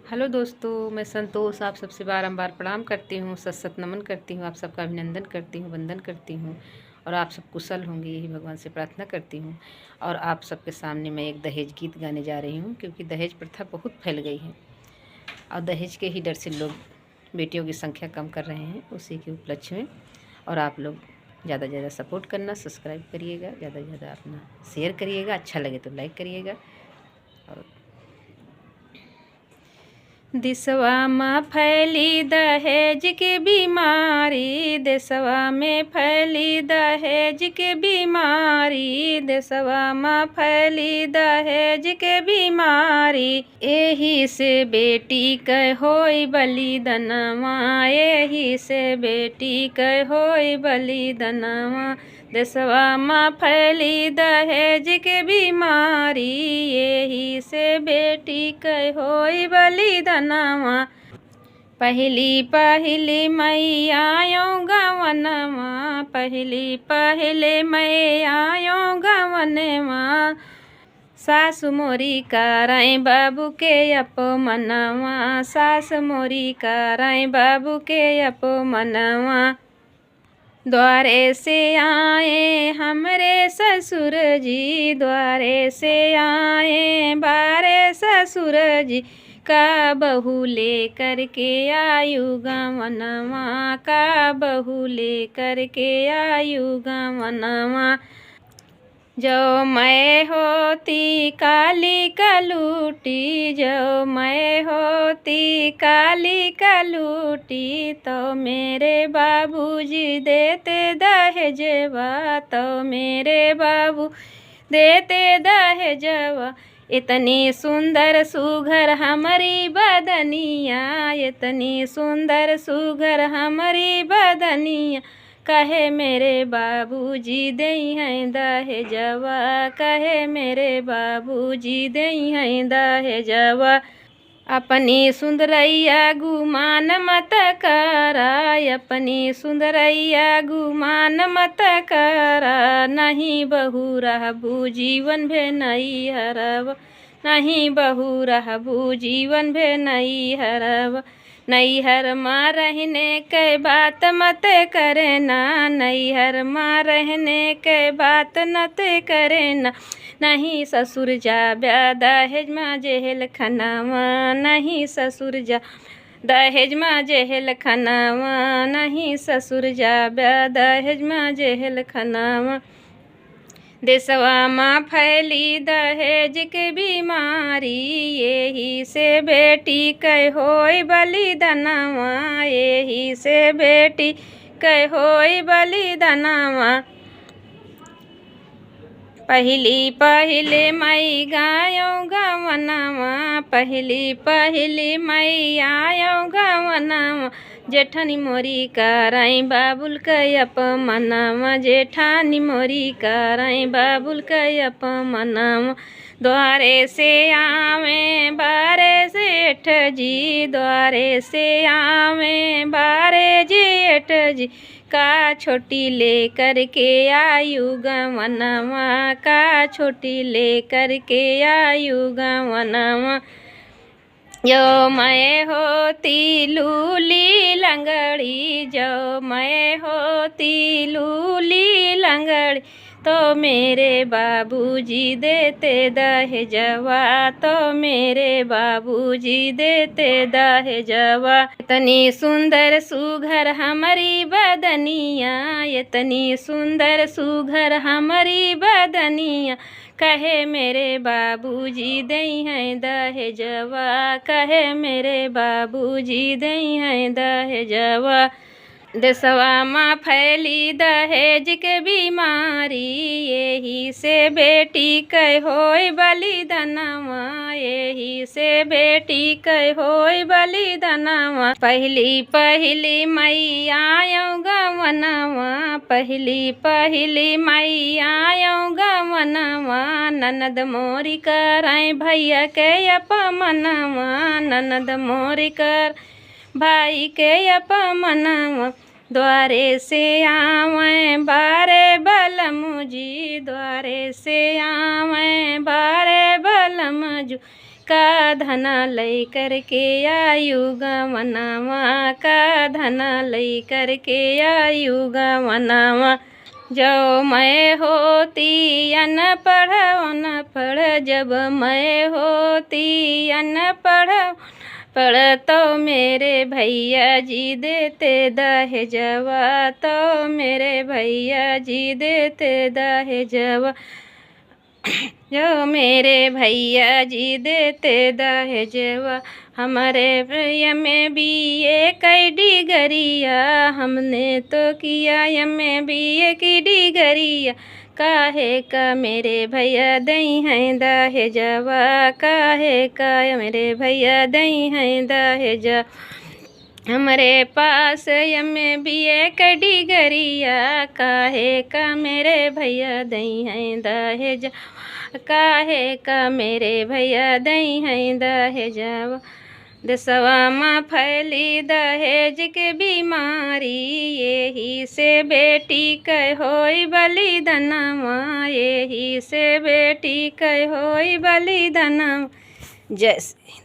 Hello दोस्तों, मैं संतोष आप सबसे बारंबार प्रणाम करती हूँ, सत सत नमन करती हूँ, आप सबका अभिनंदन करती हूँ, वंदन करती हूँ और आप सब कुशल होंगे यही भगवान से प्रार्थना करती हूँ। और आप सबके सामने मैं एक दहेज गीत गाने जा रही हूँ, क्योंकि दहेज प्रथा बहुत फैल गई है और दहेज के ही डर से लोग बेटियों की संख्या कम कर रहे हैं, उसी के उपलक्ष्य में। और आप लोग ज़्यादा से ज़्यादा सपोर्ट करना, सब्सक्राइब करिएगा, ज़्यादा से ज़्यादा अपना शेयर करिएगा, अच्छा लगे तो लाइक करिएगा। और दिसवा में फैली दहेज की बीमारी, देशवा में फैली दहेज की बीमारी, देशवा में फैली दहेज के बीमारी। एही से बेटी कह होई बलिदनवा, एही से बेटी कह होई बलिदनवा। देशवा में फैली दहेज के बीमारी, यही से बेटी कह होई बलिदनवा। पहली पहली मैं आयो गवनवा, पहली पहले मैं आयो गवनवा। सासु मोरी कराई बाबू के अपमनवा, सास मोरी कराई बाबू के अपमनवा। द्वारे से आए हमरे ससुर जी, द्वारे से आए बारे ससुर जी। का बहू ले करके आयु गवनवा, का बहू ले करके आयु गवनवा। जो मैं होती काली कलूटी, जो मैं होती काली कलूटी, तो मेरे बाबूजी देते दहेजवा, तो मेरे बाबू देते दहेजवा। इतनी सुंदर सुघर हमारी बदनिया, इतनी सुंदर सुघर हमारी बदनिया। कहे मेरे बाबूजी देई हैं दहेजवा, कहे मेरे बाबूजी देई हैं दहेजवा। अपनी सुंदरैया गुमान मत करा, अपनी सुंदरैया गुमान मत करा। नहीं बहू रहबू जीवन भे नहीं हरब, नहीं बहू रहबू जीवन भे नहीं हरब। नैहर माँ रहने के बात मत करे ना, नैहर माँ रहने के बात नत करे ना। नहीं ससुर जा ब्या दहेज माँ जेहल खनावा, नहीं ससुर जा दहेज माँ जेहल खनावा, नहीं ससुर जा ब्या दहेज माँ जेहल खनावा। देशवा में फैली दहेज के बीमारी, यही से बेटी कह होई बलिदनवा, यही से बेटी कह होई बलिदनवा। पहली पहले मई गायो गवनवा, पहली पहली मई आयो गवनवा। जेठानी मोरी कराई बाबुल के अपमनवा, जेठानी मोरी कराई बाबुल के अपमनवा। द्वारे से आवे बारे जेठ जी, द्वारे से आवे बारे जेठ जी। का छोटी ले करके आयु गवनवा, का छोटी ले करके आयु गवनवा। जो मैं होती लूली लंगड़ी, जो मैं होती लूली लंगड़ी, तो मेरे बाबूजी देते दहेजवा, तो मेरे बाबूजी देते दहेजवा। इतनी सुंदर सुघर हमारी बदनिया, इतनी सुंदर सुघर हमारी बदनिया। कहे मेरे बाबूजी देई हैं दहेजवा, कहे मेरे बाबूजी देई हैं दहेजवा। देशवा में फैली दहेज के बीमारी, यही से बेटी कह होई बलिदनवा, यही से बेटी कह होई बलिदनवा। पहली पहली मई आयो गवनवा, पहली पहली मई आयो गवनवा। ननद मोरी कराई भैया के अपमनवा, ननद मोरी कर भाई के अपमनवा। द्वारे से आवे बारे बलमुजी, द्वारे से आवे बारे बलमजू। का धना लई करके आयु गवनवा, का धना लई करके आयु गवनवा। जो मैं होती अनपढ़ अनपढ़, जब मैं होती अनपढ़ पढ़ तो मेरे भैया जी देते दहेजवा, तो मेरे भैया जी देते दहेजवा। जो मेरे भैया जी देते दहेजवा। हमारे भैया में BA की डिगरिया, हमने तो किया MBA की डिगरिया। काहे का मेरे भैया दई हैं दहेजवा, काहे का मेरे भैया दई हैं दहेजवा। हमारे पास MBA की डिगरिया, काहे का मेरे भैया दई हैं दहेजवा, काहे का मेरे भैया दई हैं दहेजवा। देशवा में फैली दहेज के बीमारी, यही से बेटी कह होई बलिदानवा, यही से बेटी कह होई बलिदानवा। जय श्री